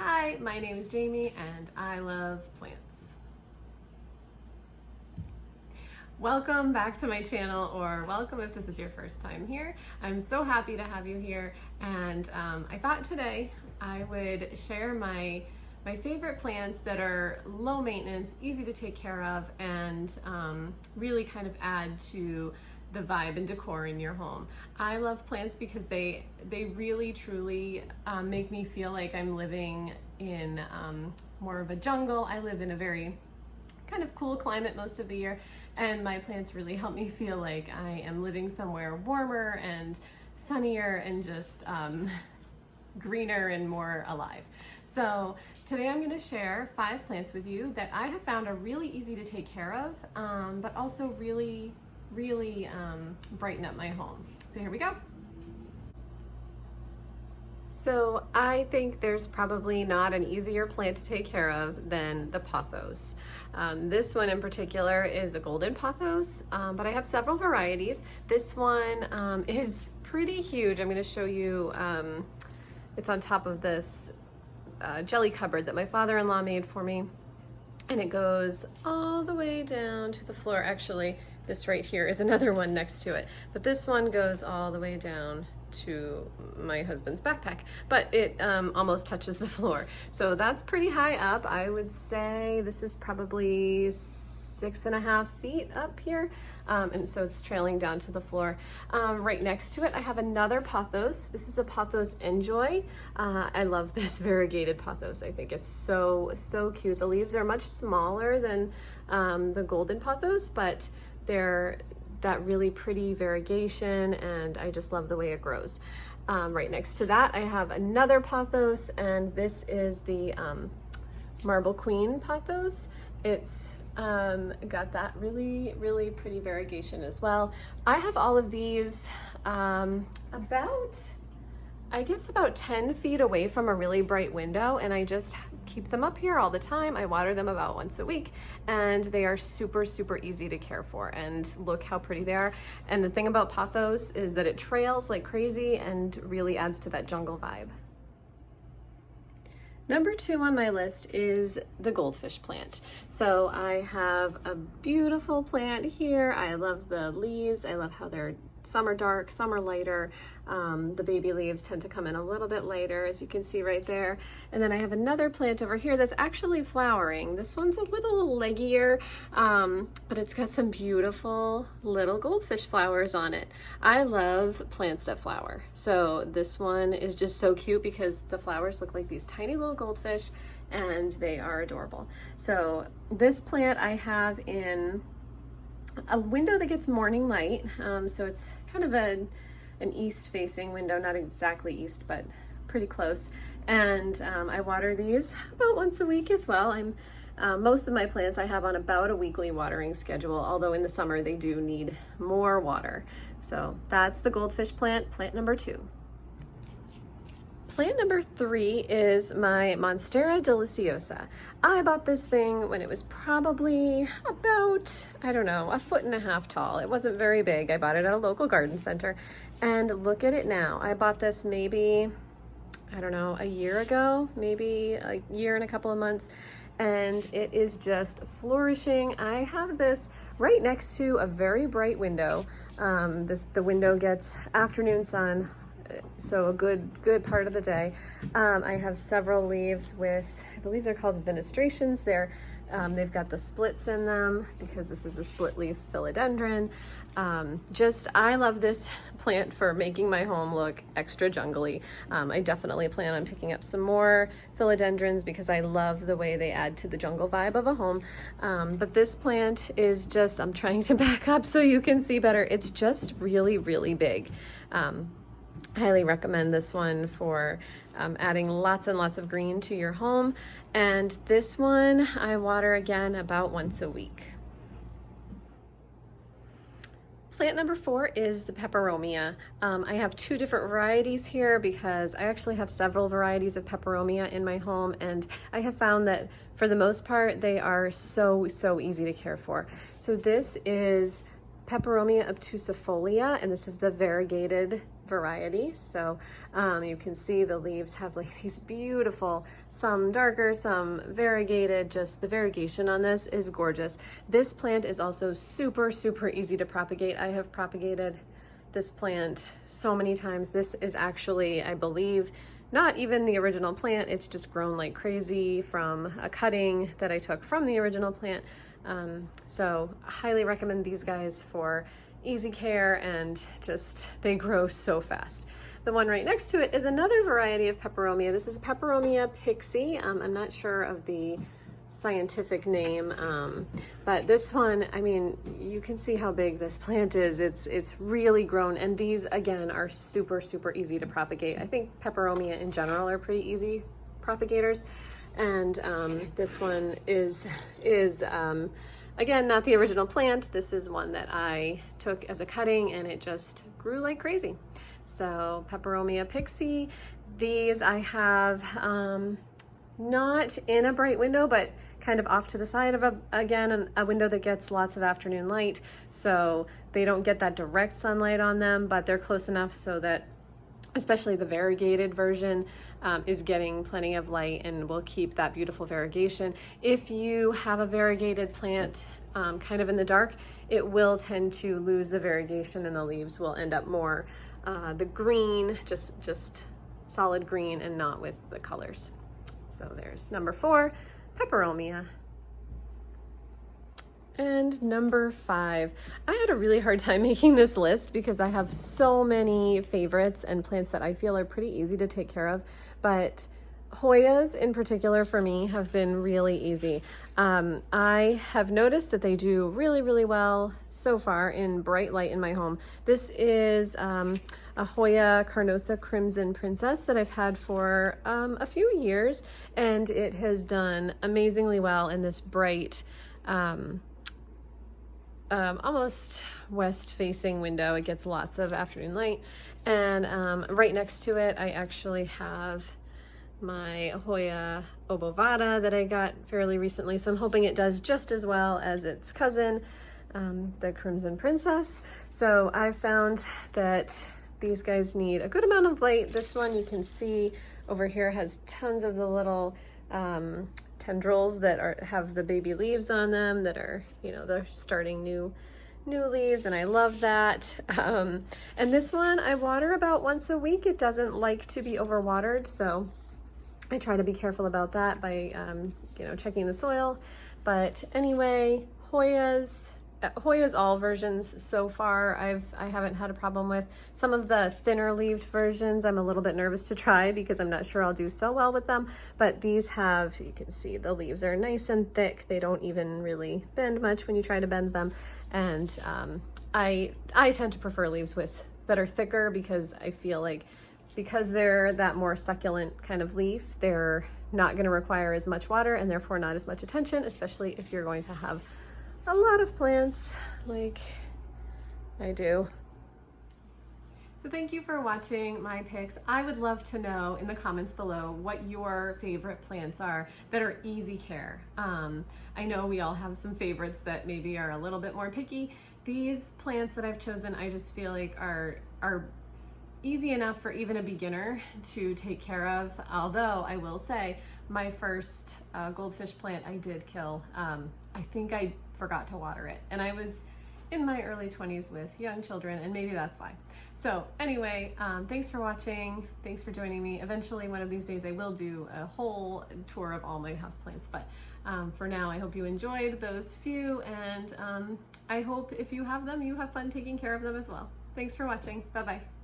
Hi, my name is Jamie and I love plants. Welcome back to my channel, or welcome if this is your first time here. I'm so happy to have you here, and I thought today I would share my favorite plants that are low maintenance, easy to take care of, and really kind of add to the vibe and decor in your home. I love plants because they really truly make me feel like I'm living in more of a jungle. I live in a very kind of cool climate most of the year, and my plants really help me feel like I am living somewhere warmer and sunnier and just greener and more alive. So today I'm going to share 5 plants with you that I have found are really easy to take care of, but also really brighten up my home. So here we go. So I think there's probably not an easier plant to take care of than the pothos. This one in particular is a golden pothos, but I have several varieties. This one is pretty huge. I'm going to show you, it's on top of this jelly cupboard that my father-in-law made for me, and it goes all the way down to the floor. Actually, this right here is another one next to it, but this one goes all the way down to my husband's backpack, but it almost touches the floor. So that's pretty high up. I would say this is probably 6.5 feet up here. And so it's trailing down to the floor. Right next to it, I have another pothos. This is a pothos Enjoy. I love this variegated pothos. I think it's so cute. The leaves are much smaller than the golden pothos, but they're that really pretty variegation, and I just love the way it grows. Right next to that, I have another pothos, and this is the Marble Queen pothos. It's got that really pretty variegation as well. I have all of these about 10 feet away from a really bright window, and I just keep them up here all the time. I water them about once a week, and they are super easy to care for, and look how pretty they are. And the thing about pothos is that it trails like crazy and really adds to that jungle vibe. Number 2 on my list is the goldfish plant. So I have a beautiful plant here. I love the leaves. I love how some are dark, some are lighter. The baby leaves tend to come in a little bit later, as you can see right there. And then I have another plant over here that's actually flowering. This one's a little leggier, but it's got some beautiful little goldfish flowers on it. I love plants that flower. So this one is just so cute because the flowers look like these tiny little goldfish, and they are adorable. So this plant I have in a window that gets morning light, so it's kind of an east facing window, not exactly east, but pretty close. And I water these about once a week as well. Most of my plants I have on about a weekly watering schedule, although in the summer they do need more water. So that's the goldfish plant, plant number 2. Plant number 3 is my Monstera Deliciosa. I bought this thing when it was probably about, I don't know, 1.5 feet tall. It wasn't very big. I bought it at a local garden center, and look at it now. I bought this maybe, I don't know, a year ago, maybe a year and a couple of months, and it is just flourishing. I have this right next to a very bright window. The window gets afternoon sun, so a good part of the day. I have several leaves with, I believe they're called fenestrations. They've got the splits in them because this is a split leaf philodendron. I love this plant for making my home look extra jungly. I definitely plan on picking up some more philodendrons because I love the way they add to the jungle vibe of a home. But this plant is just, I'm trying to back up so you can see better. It's just really big. Highly recommend this one for adding lots and lots of green to your home. And this one I water again about once a week. Plant number 4 is the Peperomia. I have 2 different varieties here because I actually have several varieties of Peperomia in my home, and I have found that for the most part they are so easy to care for. So this is Peperomia obtusifolia, and this is the variegated variety. So you can see the leaves have like these beautiful, some darker, some variegated. Just the variegation on this is gorgeous. This plant is also super, super easy to propagate. I have propagated this plant so many times. This is actually, I believe, not even the original plant. It's just grown like crazy from a cutting that I took from the original plant. So I highly recommend these guys for easy care, and just they grow so fast. The one right next to it is another variety of Peperomia. This is Peperomia pixie. I'm not sure of the scientific name, but this one, I mean, you can see how big this plant is. It's really grown, and these again are super, super easy to propagate. I think Peperomia in general are pretty easy propagators, and this one is again, not the original plant. This is one that I took as a cutting, and it just grew like crazy. So Peperomia pixie, these I have not in a bright window, but kind of off to the side of a window that gets lots of afternoon light. So they don't get that direct sunlight on them, but they're close enough so that especially the variegated version is getting plenty of light and will keep that beautiful variegation. If you have a variegated plant kind of in the dark, it will tend to lose the variegation, and the leaves will end up more the green, just solid green, and not with the colors. So there's number 4, Peperomia. And number 5, I had a really hard time making this list because I have so many favorites and plants that I feel are pretty easy to take care of, but Hoyas in particular for me have been really easy. I have noticed that they do really, really well so far in bright light in my home. This is a Hoya Carnosa Crimson Princess that I've had for a few years, and it has done amazingly well in this bright, almost west-facing window. It gets lots of afternoon light, and right next to it I actually have my Hoya obovata that I got fairly recently, so I'm hoping it does just as well as its cousin, the Crimson Princess. So I've found that these guys need a good amount of light. This one you can see over here has tons of the little tendrils that have the baby leaves on them that are, you know, they're starting new leaves, and I love that. And this one I water about once a week. It doesn't like to be overwatered, so I try to be careful about that by you know, checking the soil. But anyway, Hoyas all versions so far I haven't had a problem with. Some of the thinner leaved versions I'm a little bit nervous to try because I'm not sure I'll do so well with them, but these have, you can see the leaves are nice and thick. They don't even really bend much when you try to bend them, and I tend to prefer leaves that are thicker because I feel like because they're that more succulent kind of leaf, they're not going to require as much water and therefore not as much attention, especially if you're going to have a lot of plants like I do. So thank you for watching my picks. I would love to know in the comments below what your favorite plants are that are easy care. I know we all have some favorites that maybe are a little bit more picky. These plants that I've chosen, I just feel like are easy enough for even a beginner to take care of. Although I will say my first goldfish plant I did kill. I think I forgot to water it, and I was in my early 20s with young children, and maybe that's why. So anyway, thanks for watching. Thanks for joining me. Eventually, one of these days, I will do a whole tour of all my houseplants, but for now, I hope you enjoyed those few, and I hope if you have them, you have fun taking care of them as well. Thanks for watching. Bye-bye.